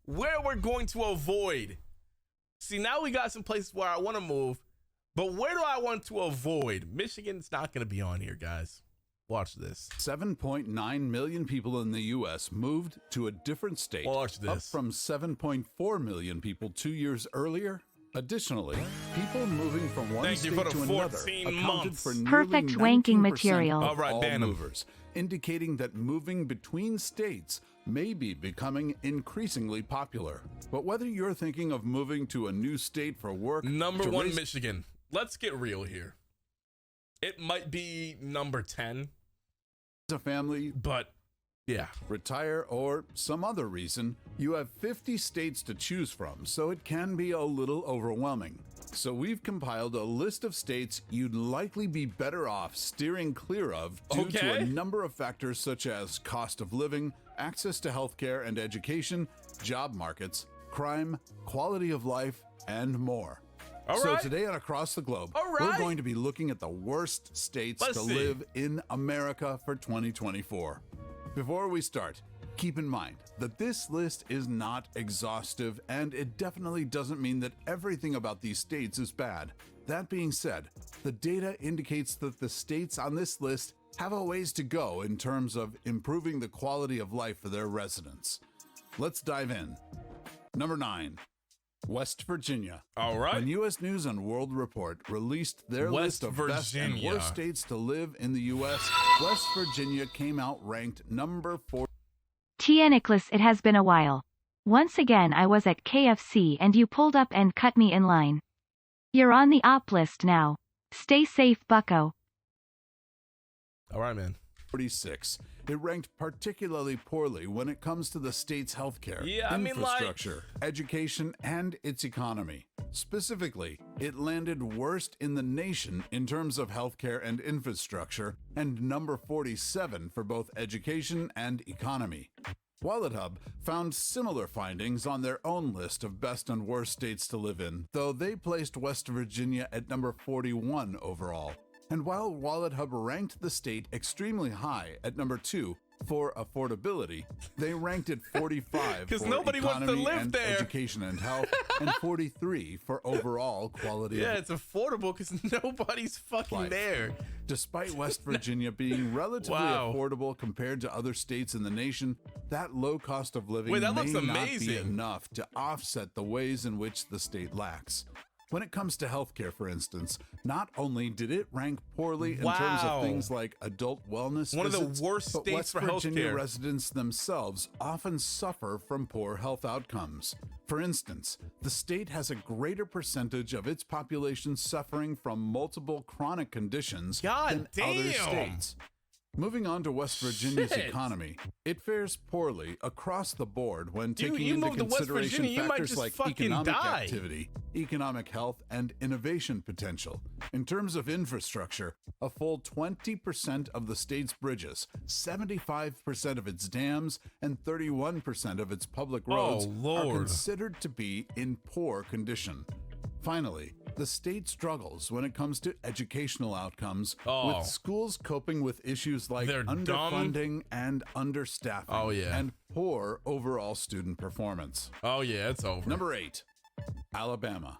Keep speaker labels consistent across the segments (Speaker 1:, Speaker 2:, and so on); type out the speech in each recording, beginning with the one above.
Speaker 1: where we're going to avoid. See, now we got some places where I want to move, but where do I want to avoid? Michigan's not going to be on here, guys. Watch this.
Speaker 2: 7.9 million people in the U.S. moved to a different state,
Speaker 1: Watch this.
Speaker 2: up from 7.4 million people 2 years earlier. Additionally, people moving from one
Speaker 1: Thank you
Speaker 2: state
Speaker 1: for
Speaker 2: to
Speaker 1: the
Speaker 2: another
Speaker 1: 14
Speaker 2: accounted
Speaker 1: months.
Speaker 2: for nearly
Speaker 3: Perfect wanking
Speaker 2: 19%
Speaker 3: material.
Speaker 2: of
Speaker 1: All right,
Speaker 2: all
Speaker 1: ban 'em.
Speaker 2: movers, indicating that moving between states may be becoming increasingly popular. But whether you're thinking of moving to a new state for work,
Speaker 1: Number
Speaker 2: to
Speaker 1: one,
Speaker 2: raise
Speaker 1: Michigan. Let's get real here. It might be number 10,
Speaker 2: a family,
Speaker 1: but yeah.
Speaker 2: retire, or some other reason, you have 50 states to choose from, so it can be a little overwhelming. So we've compiled a list of states you'd likely be better off steering clear of due to a
Speaker 1: Okay.
Speaker 2: number of factors such as cost of living, access to healthcare and education, job markets, crime, quality of life, and more.
Speaker 1: All
Speaker 2: So
Speaker 1: right.
Speaker 2: today on Across the Globe,
Speaker 1: All
Speaker 2: we're
Speaker 1: right.
Speaker 2: going to be looking at the worst states
Speaker 1: Let's
Speaker 2: to
Speaker 1: see.
Speaker 2: live in America for 2024. Before we start, keep in mind that this list is not exhaustive, and it definitely doesn't mean that everything about these states is bad. That being said, the data indicates that the states on this list have a ways to go in terms of improving the quality of life for their residents. Let's dive in. Number 9. West Virginia.
Speaker 1: All right.
Speaker 2: When U.S. News and World Report released their
Speaker 1: West
Speaker 2: list of best and
Speaker 1: Virginia.
Speaker 2: worst states to live in the U.S., West Virginia came out ranked number 4.
Speaker 3: Tnickelss, it has been a while. Once again I was at KFC and you pulled up and cut me in line. You're on the op list now. Stay safe, bucko.
Speaker 1: All right, man.
Speaker 2: 46. It ranked particularly poorly when it comes to the state's healthcare,
Speaker 1: Yeah, I mean, like-
Speaker 2: infrastructure, education, and its economy. Specifically, it landed worst in the nation in terms of healthcare and infrastructure, and number 47 for both education and economy. WalletHub found similar findings on their own list of best and worst states to live in, though they placed West Virginia at number 41 overall. And while WalletHub ranked the state extremely high at number 2 for affordability, they ranked it 45
Speaker 1: 'Cause
Speaker 2: for
Speaker 1: nobody wants to
Speaker 2: economy
Speaker 1: live
Speaker 2: and
Speaker 1: there.
Speaker 2: education and health, and 43 for overall quality
Speaker 1: Yeah,
Speaker 2: of
Speaker 1: it's affordable because nobody's fucking
Speaker 2: Life.
Speaker 1: there.
Speaker 2: Despite West Virginia being relatively
Speaker 1: Wow.
Speaker 2: affordable compared to other states in the nation, that low cost of living
Speaker 1: Wait, that
Speaker 2: may
Speaker 1: looks
Speaker 2: not be
Speaker 1: amazing.
Speaker 2: enough to offset the ways in which the state lacks. When it comes to healthcare, for instance, not only did it rank poorly in terms
Speaker 1: Wow.
Speaker 2: of things like adult wellness
Speaker 1: One of the
Speaker 2: visits,
Speaker 1: worst
Speaker 2: but
Speaker 1: states
Speaker 2: West
Speaker 1: for
Speaker 2: Virginia
Speaker 1: healthcare.
Speaker 2: residents themselves often suffer from poor health outcomes. For instance, the state has a greater percentage of its population suffering from multiple chronic conditions
Speaker 1: God
Speaker 2: than other
Speaker 1: damn.
Speaker 2: states. Moving on to West Virginia's
Speaker 1: Shit.
Speaker 2: economy, it fares poorly across the board when
Speaker 1: You-
Speaker 2: taking
Speaker 1: you
Speaker 2: into
Speaker 1: move to West
Speaker 2: consideration
Speaker 1: Virginia, you might
Speaker 2: factors
Speaker 1: just
Speaker 2: like
Speaker 1: fucking
Speaker 2: economic
Speaker 1: die.
Speaker 2: activity, economic health, and innovation potential. In terms of infrastructure, a full 20% of the state's bridges, 75% of its dams, and 31% of its public roads are
Speaker 1: Lord.
Speaker 2: considered to be in poor condition. Finally, the state struggles when it comes to educational outcomes,
Speaker 1: Oh.
Speaker 2: with schools coping with issues like
Speaker 1: They're dumb.
Speaker 2: underfunding and understaffing,
Speaker 1: Oh, yeah.
Speaker 2: and poor overall student performance.
Speaker 1: Oh, yeah, it's over.
Speaker 2: Number 8, Alabama.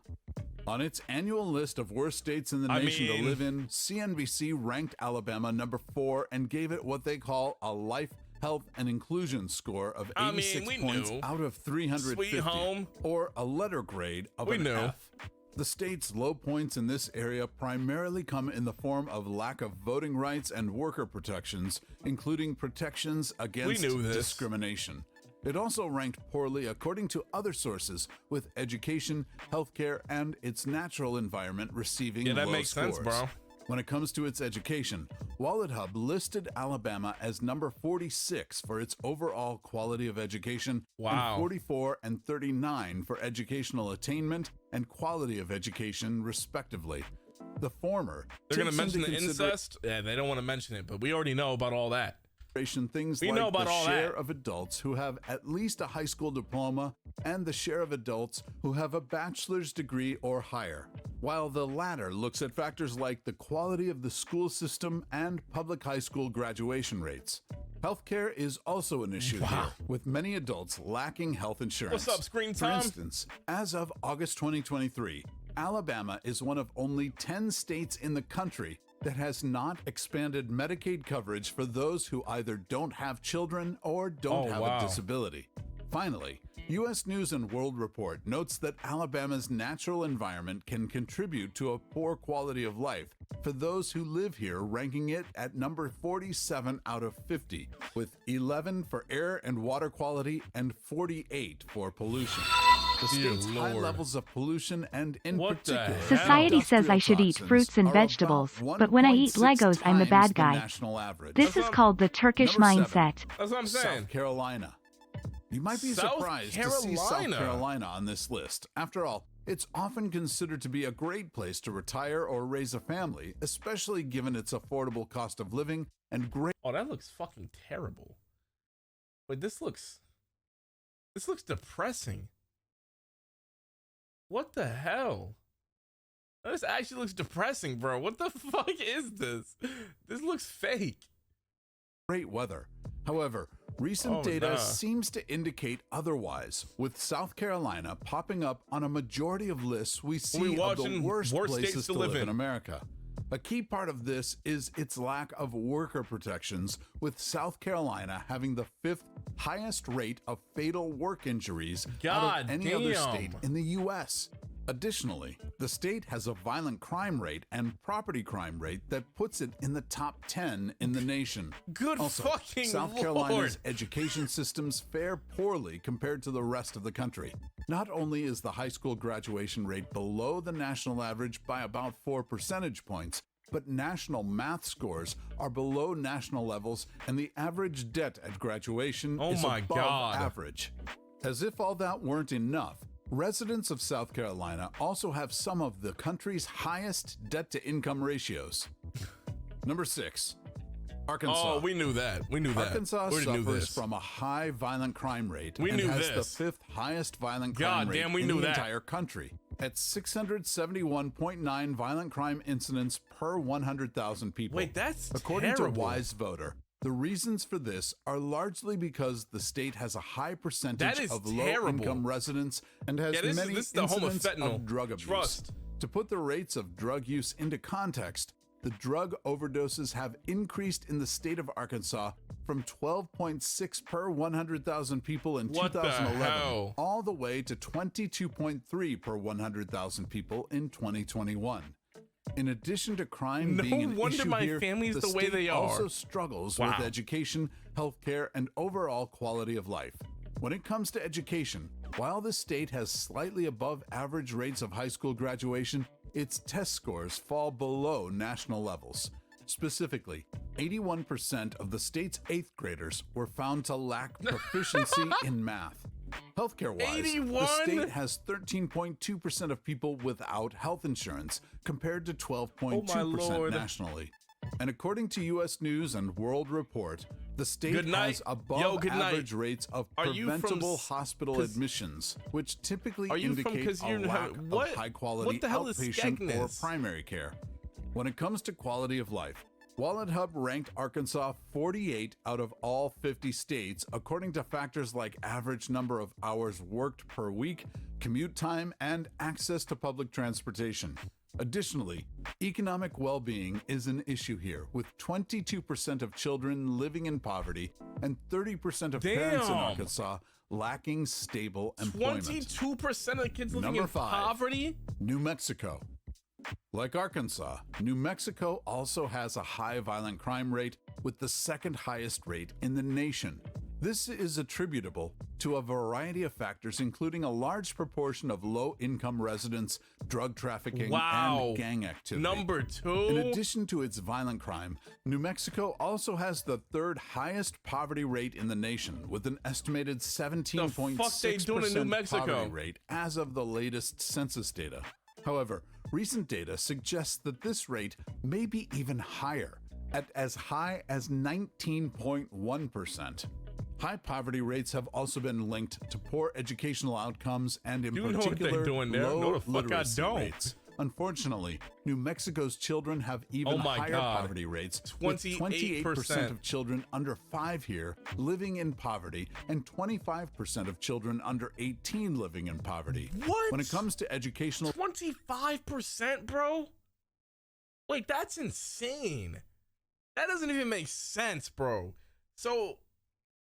Speaker 2: On its annual list of worst states in the
Speaker 1: I
Speaker 2: nation
Speaker 1: mean-
Speaker 2: to live in, CNBC ranked Alabama number 4 and gave it what they call a life, health, and inclusion score of
Speaker 1: I mean,
Speaker 2: 86
Speaker 1: we
Speaker 2: points
Speaker 1: knew.
Speaker 2: out of 350,
Speaker 1: Sweet home.
Speaker 2: or a letter grade of
Speaker 1: We
Speaker 2: an
Speaker 1: knew.
Speaker 2: F. The state's low points in this area primarily come in the form of lack of voting rights and worker protections, including protections against
Speaker 1: knew this.
Speaker 2: discrimination. It also ranked poorly according to other sources, with education, healthcare, and its natural environment receiving
Speaker 1: Yeah, that
Speaker 2: low
Speaker 1: makes sense,
Speaker 2: scores.
Speaker 1: bro.
Speaker 2: When it comes to its education, WalletHub listed Alabama as number 46 for its overall quality of education,
Speaker 1: Wow.
Speaker 2: and 44 and 39 for educational attainment and quality of education, respectively. The former
Speaker 1: They're going to
Speaker 2: takes
Speaker 1: mention
Speaker 2: into
Speaker 1: the incest? Yeah, they don't want to mention it, but we already know about all that.
Speaker 2: consideration things
Speaker 1: We
Speaker 2: like
Speaker 1: know about
Speaker 2: the
Speaker 1: all
Speaker 2: share
Speaker 1: that.
Speaker 2: of adults who have at least a high school diploma and the share of adults who have a bachelor's degree or higher, while the latter looks at factors like the quality of the school system and public high school graduation rates. Healthcare is also an issue
Speaker 1: Wow.
Speaker 2: here, with many adults lacking health insurance.
Speaker 1: What's up, Screen
Speaker 2: For
Speaker 1: Time?
Speaker 2: instance, as of August 2023, Alabama is one of only 10 states in the country that has not expanded Medicaid coverage for those who either don't have children or don't have
Speaker 1: wow.
Speaker 2: a disability. Finally, U.S. News and World Report notes that Alabama's natural environment can contribute to a poor quality of life for those who live here, ranking it at number 47 out of 50, with 11 for air and water quality and 48 for pollution. The
Speaker 1: Dear
Speaker 2: state's high
Speaker 1: Lord.
Speaker 2: levels of pollution and, in
Speaker 1: What the
Speaker 2: particular,
Speaker 1: hell?
Speaker 3: Society says I should eat
Speaker 2: industrial
Speaker 3: fruits and
Speaker 2: toxins are about
Speaker 3: vegetables, but when I eat
Speaker 2: 1.6
Speaker 3: Legos, I'm the
Speaker 2: times
Speaker 3: bad
Speaker 2: the
Speaker 3: guy.
Speaker 2: national average.
Speaker 3: This is called the Turkish
Speaker 2: Number 7.
Speaker 3: mindset.
Speaker 1: That's what I'm saying.
Speaker 2: South Carolina. You might be
Speaker 1: South
Speaker 2: surprised to see South
Speaker 1: Carolina.
Speaker 2: Carolina on this list. After all, it's often considered to be a great place to retire or raise a family, especially given its affordable cost of living and great
Speaker 1: Oh, that looks fucking terrible. Wait, this looks depressing. What the hell? This actually looks depressing, bro. What the fuck is this? This looks fake.
Speaker 2: weather. However, recent data seems to indicate otherwise, with South Carolina popping up on a majority of lists we see of the worst places to live in America. A key part of this is its lack of worker protections, with South Carolina having the 5th highest rate of fatal work injuries out of any other state in the U.S. Additionally, the state has a violent crime rate and property crime rate that puts it in the top 10 in the nation.
Speaker 1: Good
Speaker 2: Also,
Speaker 1: fucking
Speaker 2: South
Speaker 1: Lord.
Speaker 2: Carolina's education systems fare poorly compared to the rest of the country. Not only is the high school graduation rate below the national average by about 4 percentage points, but national math scores are below national levels, and the average debt at graduation is above average. As if all that weren't enough, residents of South Carolina also have some of the country's highest debt-to-income ratios. Number 6. Arkansas.
Speaker 1: Oh, we knew that. We knew that.
Speaker 2: Arkansas
Speaker 1: we
Speaker 2: suffers from a high violent crime rate and has the 5th highest violent crime rate in the entire country, at 671.9 violent crime incidents per 100,000 people.
Speaker 1: Wait, that's
Speaker 2: According
Speaker 1: terrible.
Speaker 2: to Wise Voter, the reasons for this are largely because the state has a high percentage of low-income residents and has many incidents of drug abuse.
Speaker 1: Trust.
Speaker 2: To put the rates of drug use into context, the drug overdoses have increased in the state of Arkansas from 12.6 per 100,000 people in 2011 all the way to 22.3 per 100,000 people in 2021. In addition to crime being an issue here, the state also struggles with education, healthcare, and overall quality of life. When it comes to education, while the state has slightly above average rates of high school graduation, its test scores fall below national levels. Specifically, 81% of the state's 8th graders were found to lack proficiency in math. Healthcare-wise, the state has 13.2% of people without health insurance, compared to 12.2% nationally. And according to U.S. News and World Report, the state has above average rates of preventable hospital admissions, which typically indicate a lack of high-quality outpatient or primary care. When it comes to quality of life, Wallet Hub ranked Arkansas 48 out of all 50 states, according to factors like average number of hours worked per week, commute time, and access to public transportation. Additionally, economic well-being is an issue here, with 22% of children living in poverty and 30% of parents in Arkansas lacking stable employment.
Speaker 1: 22% of kids living in poverty?
Speaker 2: New Mexico. Like Arkansas, New Mexico also has a high violent crime rate, with the 2nd highest rate in the nation. This is attributable to a variety of factors, including a large proportion of low-income residents, drug trafficking, and gang activity.
Speaker 1: Number 2?
Speaker 2: In addition to its violent crime, New Mexico also has the 3rd highest poverty rate in the nation, with an estimated 17.6% poverty rate as of the latest census data. However, recent data suggests that this rate may be even higher, at as high as 19.1%. High poverty rates have also been linked to poor educational outcomes and, in particular, low literacy rates, Unfortunately, New Mexico's children have even higher poverty rates, with 28% of children under 5 here living in poverty and 25% of children under 18 living in poverty.
Speaker 1: What?
Speaker 2: When it comes to educational...
Speaker 1: 25%, bro? Wait, that's insane. That doesn't even make sense, bro. So,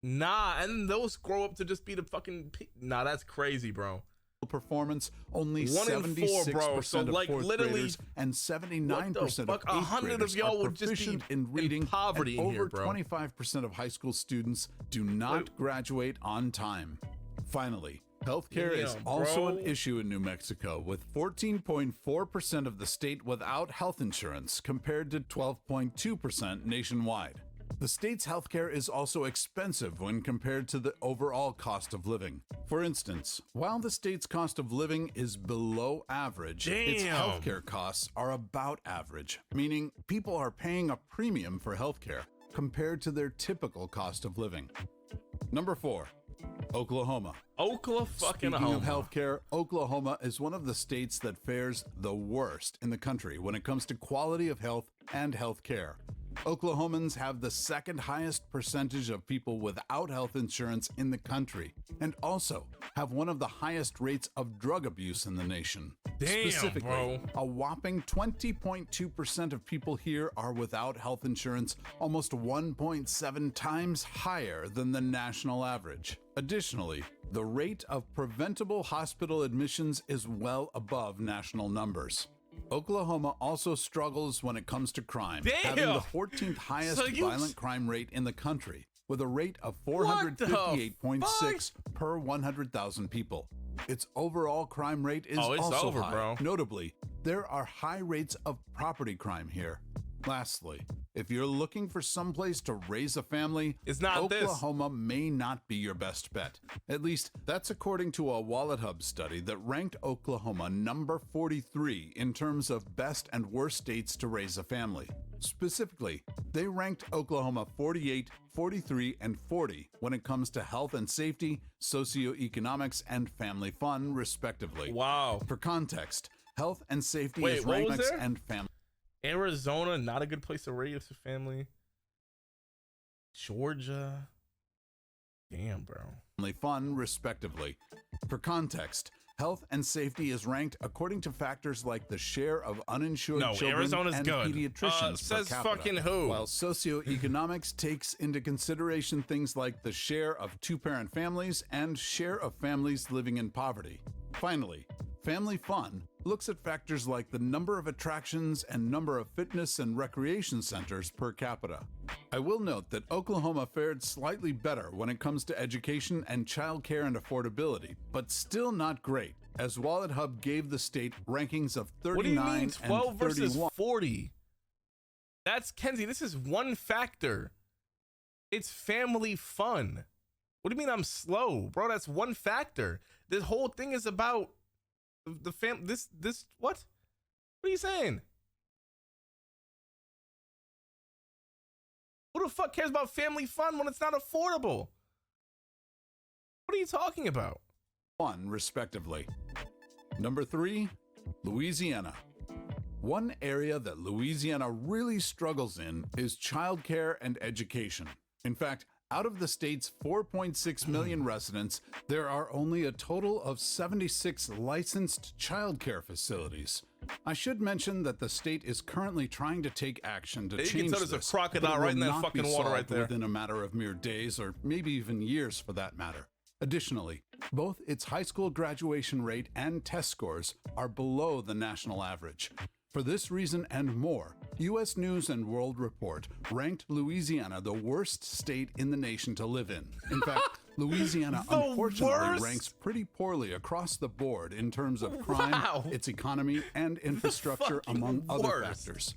Speaker 1: nah, and those grow up to just be the fucking... Nah, that's crazy, bro.
Speaker 2: Performance, only
Speaker 1: 1 in 4, bro. So,
Speaker 2: of
Speaker 1: like,
Speaker 2: fourth
Speaker 1: literally,
Speaker 2: graders and 79% of
Speaker 1: 100
Speaker 2: graders
Speaker 1: of y'all
Speaker 2: are
Speaker 1: would just be
Speaker 2: in reading,
Speaker 1: in poverty
Speaker 2: and
Speaker 1: in here,
Speaker 2: over
Speaker 1: bro.
Speaker 2: 25% of high school students do not graduate on time. Finally, healthcare is also an issue in New Mexico, with 14.4% of the state without health insurance compared to 12.2% nationwide. The state's healthcare is also expensive when compared to the overall cost of living. For instance, while the state's cost of living is below average, its healthcare costs are about average, meaning people are paying a premium for healthcare compared to their typical cost of living. Number 4. Oklahoma.
Speaker 1: Speaking
Speaker 2: of healthcare, Oklahoma is one of the states that fares the worst in the country when it comes to quality of health and healthcare. Oklahomans have the second highest percentage of people without health insurance in the country, and also have one of the highest rates of drug abuse in the nation.
Speaker 1: Damn,
Speaker 2: Specifically,
Speaker 1: bro.
Speaker 2: a whopping 20.2% of people here are without health insurance, almost 1.7 times higher than the national average. Additionally, the rate of preventable hospital admissions is well above national numbers. Oklahoma also struggles when it comes to crime, having the 14th highest violent crime rate in the country, with a rate of 458.6 per 100,000 people. Its overall crime rate is also high.
Speaker 1: Bro.
Speaker 2: Notably, there are high rates of property crime here. Lastly, if you're looking for someplace to raise a family, Oklahoma may not be your best bet. At least, that's according to a WalletHub study that ranked Oklahoma number 43 in terms of best and worst states to raise a family. Specifically, they ranked Oklahoma 48, 43, and 40 when it comes to health and safety, socioeconomics, and family fun, respectively.
Speaker 1: Wow.
Speaker 2: For context, health and safety is ranked and family.
Speaker 1: Arizona, not a good place to raise a family. Georgia. Damn, bro.
Speaker 2: Family fun, respectively. For context, health and safety is ranked according to factors like the share of uninsured children
Speaker 1: Arizona's
Speaker 2: and
Speaker 1: good.
Speaker 2: pediatricians
Speaker 1: Says
Speaker 2: per capita,
Speaker 1: fucking who?
Speaker 2: while socioeconomics takes into consideration things like the share of two-parent families and share of families living in poverty. Finally, family fun looks at factors like the number of attractions and number of fitness and recreation centers per capita. I will note that Oklahoma fared slightly better when it comes to education and childcare and affordability, but still not great, as WalletHub gave the state rankings of 39
Speaker 1: what do you mean 12
Speaker 2: and
Speaker 1: versus
Speaker 2: 31.
Speaker 1: 40? That's Kenzie. This is one factor. It's family fun. What do you mean I'm slow, bro? That's one factor. This whole thing is about the what? What are you saying? Who the fuck cares about family fun when it's not affordable? What are you talking about?
Speaker 2: One, respectively. Number 3, Louisiana. One area that Louisiana really struggles in is childcare and education. In fact, out of the state's 4.6 million residents, there are only a total of 76 licensed childcare facilities. I should mention that the state is currently trying to take action to change this. You can tell
Speaker 1: there's a crocodile right in that fucking water right there.
Speaker 2: Within a matter of mere days, or maybe even years for that matter. Additionally, both its high school graduation rate and test scores are below the national average. For this reason and more, U.S. News & World Report ranked Louisiana the worst state in the nation to live in. In fact, Louisiana unfortunately ranks pretty poorly across the board in terms of crime, its economy, and infrastructure, among other factors.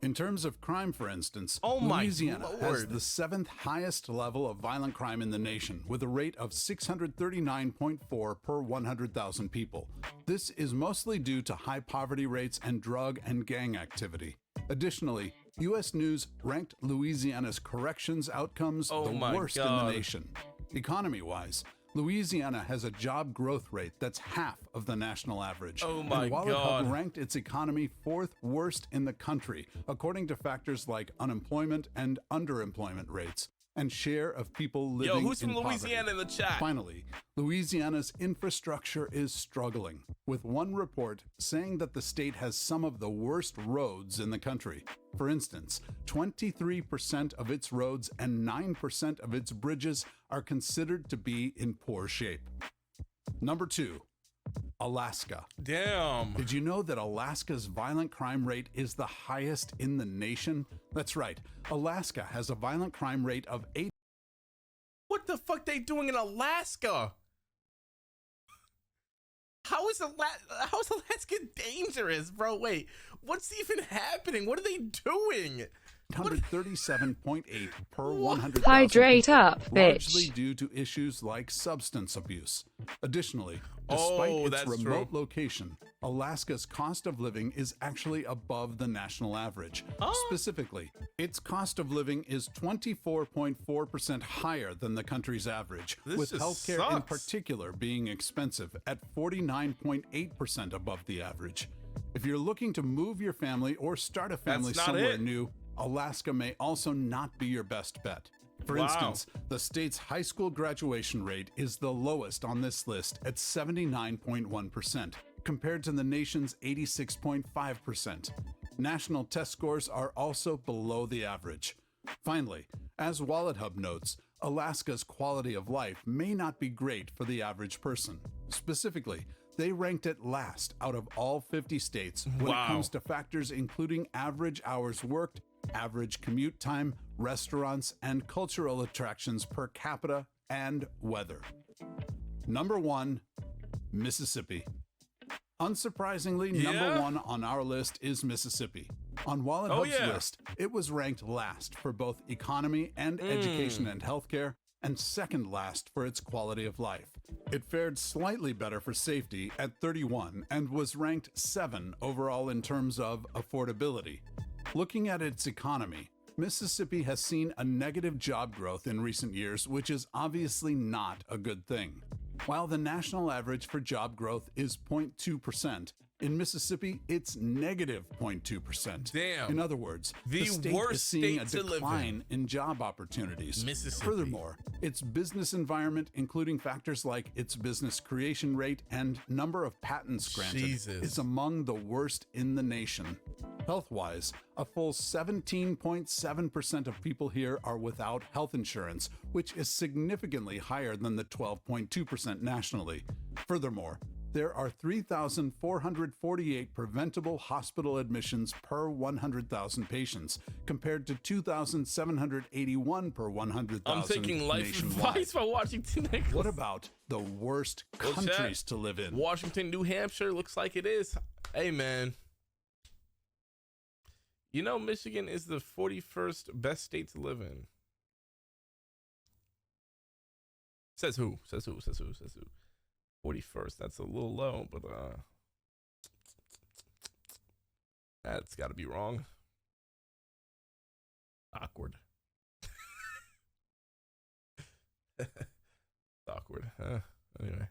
Speaker 2: In terms of crime, for instance, Louisiana has the 7th highest level of violent crime in the nation, with a rate of 639.4 per 100,000 people. This is mostly due to high poverty rates and drug and gang activity. Additionally, U.S. News ranked Louisiana's corrections outcomes the worst in the nation. Economy-wise, Louisiana has a job growth rate that's half of the national average.
Speaker 1: Oh my
Speaker 2: and Wallet
Speaker 1: God.
Speaker 2: Hub ranked its economy 4th worst in the country, according to factors like unemployment and underemployment rates, and share of people living in
Speaker 1: who's from
Speaker 2: poverty.
Speaker 1: Louisiana in the chat?
Speaker 2: Finally, Louisiana's infrastructure is struggling, with one report saying that the state has some of the worst roads in the country. For instance, 23% of its roads and 9% of its bridges are considered to be in poor shape. Number 2, Alaska.
Speaker 1: Damn.
Speaker 2: Did you know that Alaska's violent crime rate is the highest in the nation? That's right. Alaska has a violent crime rate of 8.
Speaker 1: What the fuck they doing in Alaska? How is Alaska dangerous, bro? Wait, what's even happening? What are they doing?
Speaker 2: 137.8 per 100,000
Speaker 4: Hydrate
Speaker 2: people,
Speaker 4: up,
Speaker 2: largely
Speaker 4: bitch.
Speaker 2: due to issues like substance abuse. Additionally, despite its
Speaker 1: that's
Speaker 2: remote
Speaker 1: true.
Speaker 2: location, Alaska's cost of living is actually above the national average. Specifically, its cost of living is 24.4% higher than the country's average,
Speaker 1: This
Speaker 2: with
Speaker 1: just
Speaker 2: healthcare in
Speaker 1: sucks.
Speaker 2: particular being expensive at 49.8% above the average. If you're looking to move your family or start a family
Speaker 1: not
Speaker 2: somewhere
Speaker 1: it.
Speaker 2: new, Alaska may also not be your best bet. For
Speaker 1: Wow.
Speaker 2: instance, the state's high school graduation rate is the lowest on this list at 79.1%, compared to the nation's 86.5%. National test scores are also below the average. Finally, as Wallet Hub notes, Alaska's quality of life may not be great for the average person. Specifically, they ranked it last out of all 50 states when
Speaker 1: Wow.
Speaker 2: it comes to factors including average hours worked, average commute time, restaurants, and cultural attractions per capita, and weather. Number 1, Mississippi. Unsurprisingly, number
Speaker 1: Yeah?
Speaker 2: 1 on our list is Mississippi. On Wallet
Speaker 1: Oh,
Speaker 2: Hub's
Speaker 1: yeah.
Speaker 2: list, it was ranked last for both economy and education and healthcare, and second last for its quality of life. It fared slightly better for safety at 31 and was ranked 7 overall in terms of affordability. Looking at its economy, Mississippi has seen a negative job growth in recent years, which is obviously not a good thing. While the national average for job growth is 0.2%, in Mississippi, it's negative 0.2%.
Speaker 1: Damn.
Speaker 2: In other words,
Speaker 1: The
Speaker 2: the state
Speaker 1: worst
Speaker 2: is seeing a
Speaker 1: state to live in.
Speaker 2: decline in job opportunities.
Speaker 1: Mississippi.
Speaker 2: Furthermore, its business environment, including factors like its business creation rate and number of patents granted,
Speaker 1: Jesus.
Speaker 2: is among the worst in the nation. Health-wise, a full 17.7% of people here are without health insurance, which is significantly higher than the 12.2% nationally. Furthermore, there are 3,448 preventable hospital admissions per 100,000 patients, compared to 2,781 per 100,000
Speaker 1: I'm taking life
Speaker 2: nationwide.
Speaker 1: advice by Washington Tnickelss.
Speaker 2: What about the worst
Speaker 1: Well, chat,
Speaker 2: countries to live in?
Speaker 1: Washington, New Hampshire looks like it is. Hey, man. You know, Michigan is the 41st best state to live in. Says who? 41st. That's a little low, but that's got to be wrong. Awkward. Awkward. Anyway.